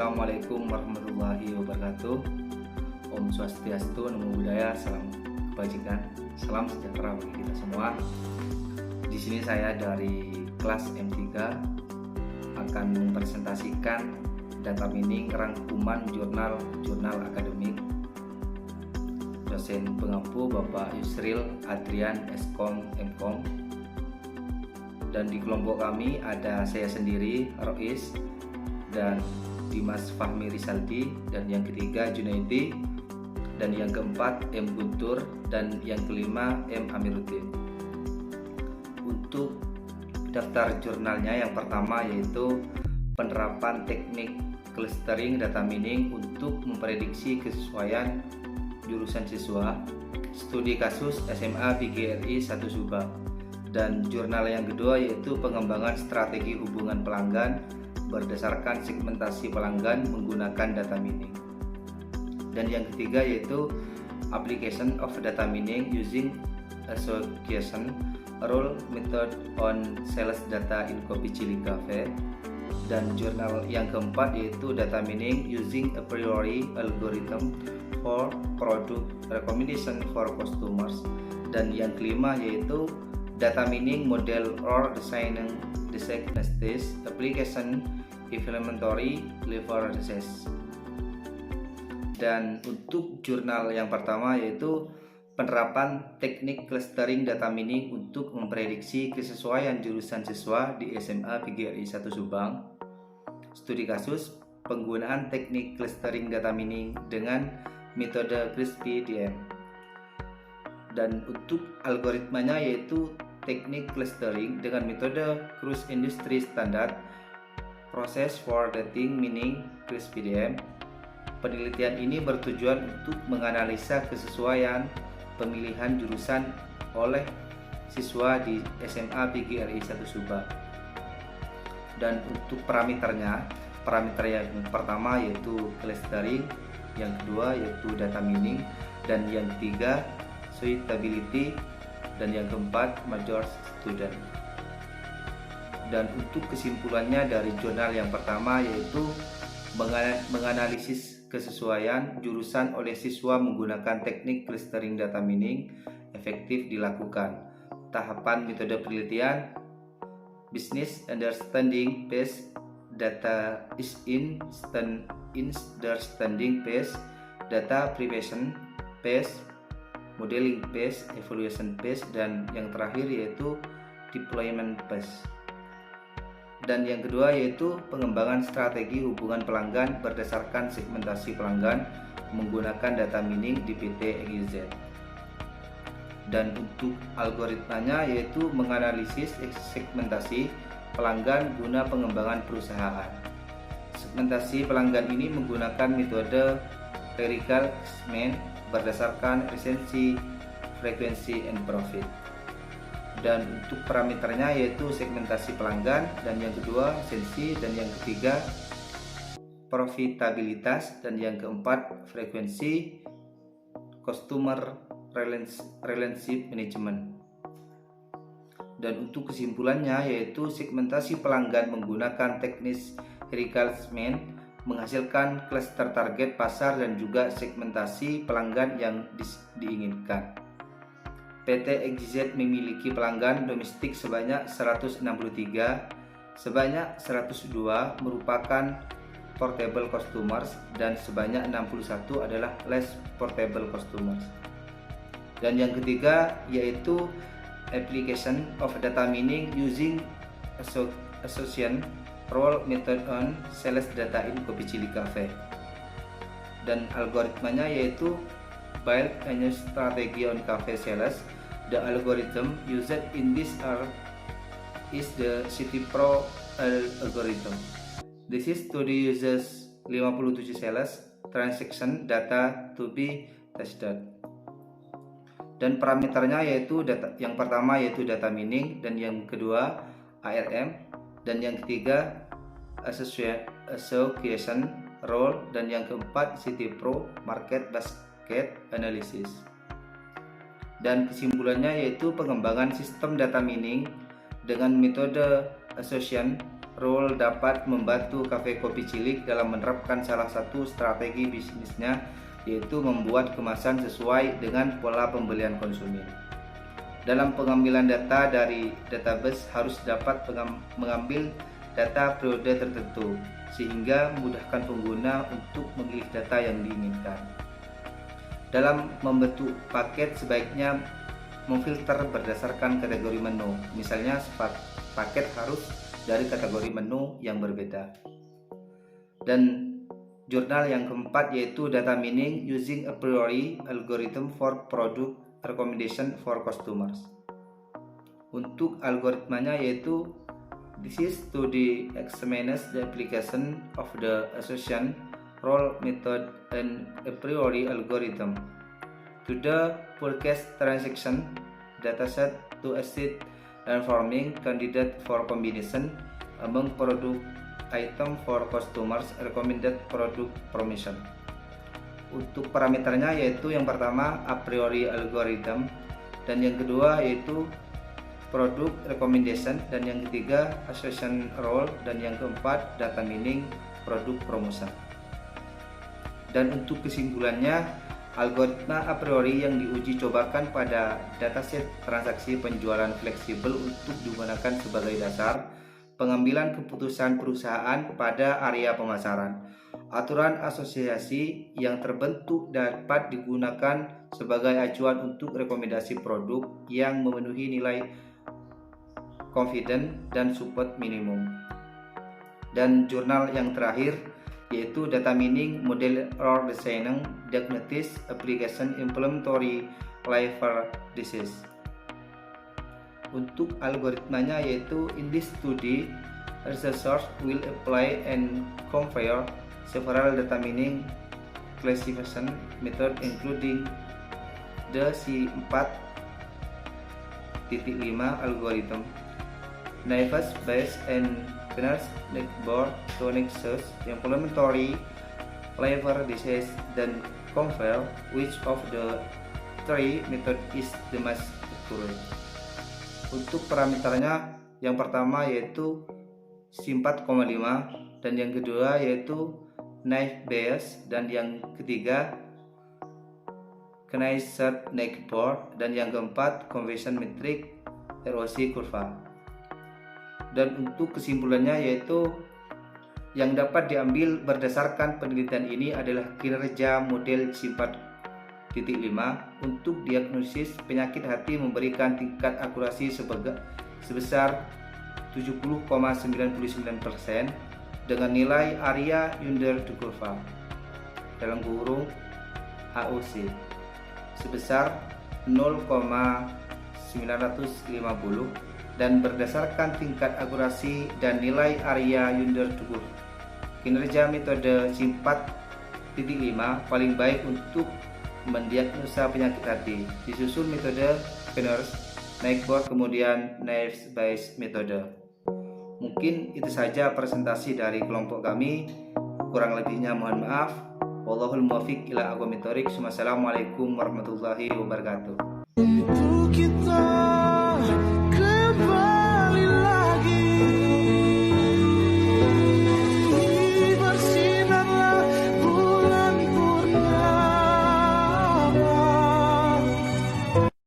Assalamualaikum warahmatullahi wabarakatuh. Om Swastiastu, Namo Buddhaya, salam kebajikan, salam sejahtera bagi kita semua. Di sini saya dari kelas M3 akan mempresentasikan data mining rangkuman jurnal akademik. Dosen pengampu Bapak Yusril Adrian Eskom Mkom. Dan di kelompok kami ada saya sendiri, Rois, dan Dimas Fahmi Rizaldi, dan yang ketiga Junaidi, dan yang keempat M Guntur, dan yang kelima M Amiruddin. Untuk daftar jurnalnya yang pertama yaitu penerapan teknik clustering data mining untuk memprediksi kesesuaian jurusan siswa, studi kasus SMA PGRI 1 Subang. Dan jurnal yang kedua yaitu pengembangan strategi hubungan pelanggan berdasarkan segmentasi pelanggan menggunakan data mining. Dan yang ketiga yaitu application of data mining using association rule method on sales data in coffee chili cafe. Dan jurnal yang keempat yaitu data mining using a priori algorithm for product recommendation for customers. Dan yang kelima yaitu data mining model or designing diagnostics application implementary level research. Dan untuk jurnal yang pertama yaitu penerapan teknik clustering data mining untuk memprediksi kesesuaian jurusan siswa di SMA PGRI 1 Subang. Studi kasus penggunaan teknik clustering data mining dengan metode CRISP-DM. Dan untuk algoritmanya yaitu teknik clustering dengan metode Cruise Industry Standard Process for Dating Mining CRISP-DM. Penelitian ini bertujuan untuk menganalisa kesesuaian pemilihan jurusan oleh siswa di SMA PGRI 1 Subang. Dan untuk parameter yang pertama yaitu clustering, yang kedua yaitu data mining, dan yang ketiga suitability, dan yang keempat major student. Dan untuk kesimpulannya dari jurnal yang pertama yaitu menganalisis kesesuaian jurusan oleh siswa menggunakan teknik clustering data mining efektif dilakukan. Tahapan metode penelitian: business understanding phase, data is in understanding phase, data preparation phase, modeling phase, evaluation phase, dan yang terakhir yaitu deployment phase. Dan yang kedua yaitu pengembangan strategi hubungan pelanggan berdasarkan segmentasi pelanggan menggunakan data mining di PT EGZ. Dan untuk algoritmanya yaitu menganalisis segmentasi pelanggan guna pengembangan perusahaan. Segmentasi pelanggan ini menggunakan metode hierarchical segment berdasarkan resensi, frekuensi, and profit. Dan untuk parameternya yaitu segmentasi pelanggan, dan yang kedua sensi, dan yang ketiga profitabilitas, dan yang keempat frekuensi, customer relationship management. Dan untuk kesimpulannya yaitu segmentasi pelanggan menggunakan teknik hierarchical segment menghasilkan cluster target pasar dan juga segmentasi pelanggan yang diinginkan. PT EGZ memiliki pelanggan domestik sebanyak 163, sebanyak 102 merupakan portable customers, dan sebanyak 61 adalah less portable customers. Dan yang ketiga yaitu application of data mining using association role method on sales data in coffee chili cafe. Dan algoritmanya yaitu build a new strategy on cafe sales. The algorithm used in this is the CityPro algorithm. This is to the users 57 sales transaction data to be tested. Dan parameternya yaitu yang pertama yaitu data mining, dan yang kedua ARM, dan yang ketiga association role, dan yang keempat CityPro market basket analysis. Dan kesimpulannya yaitu pengembangan sistem data mining dengan metode association Role dapat membantu kafe kopi cilik dalam menerapkan salah satu strategi bisnisnya, yaitu membuat kemasan sesuai dengan pola pembelian konsumen. Dalam pengambilan data dari database harus dapat mengambil data periode tertentu, sehingga memudahkan pengguna untuk memilih data yang diinginkan. Dalam membentuk paket sebaiknya memfilter berdasarkan kategori menu, misalnya paket harus dari kategori menu yang berbeda. Dan jurnal yang keempat yaitu data mining using a priori algorithm for product recommendation for customers. Untuk algoritmanya yaitu this is to examine the application of the association role method and a priori algorithm to the forecast transaction dataset to assist informing candidate for combination among product item for customers recommended product promotion. Untuk parameternya yaitu yang pertama a priori algorithm, dan yang kedua yaitu product recommendation, dan yang ketiga association role, dan yang keempat data mining product promotion. Dan untuk kesimpulannya, algoritma a priori yang diuji cobakan pada dataset transaksi penjualan fleksibel untuk digunakan sebagai dasar pengambilan keputusan perusahaan pada area pemasaran. Aturan asosiasi yang terbentuk dapat digunakan sebagai acuan untuk rekomendasi produk yang memenuhi nilai confidence dan support minimum. Dan jurnal yang terakhir yaitu data mining model or designing diagnosis application implementary liver disease. Untuk algoritmanya yaitu in this study researchers will apply and compare several data mining classification method including the C4.5 algorithm, Naivas Bayes and Kenneth Nickboard to nexus implementary liver disease, dan compare which of the three method is the most accurate. Untuk parameternya yang pertama yaitu C4,5, dan yang kedua yaitu Naivas Bayes, dan yang ketiga Kenneth Nickboard, dan yang keempat conversion metric ROC kurva. Dan untuk kesimpulannya yaitu yang dapat diambil berdasarkan penelitian ini adalah kinerja model C4.5 untuk diagnosis penyakit hati memberikan tingkat akurasi sebesar 70,99% dengan nilai area under the curve dalam kurung AOC sebesar 0,950, dan berdasarkan tingkat akurasi dan nilai area under the curve, kinerja metode C4.5 paling baik untuk mendiagnosa penyakit hati, disusul metode Kenneth Nickboard, kemudian Naivas Bayes metode. Mungkin itu saja presentasi dari kelompok kami, kurang lebihnya mohon maaf. Wallahul muwaffiq ila aqwamit thoriq. Wassalamualaikum warahmatullahi wabarakatuh.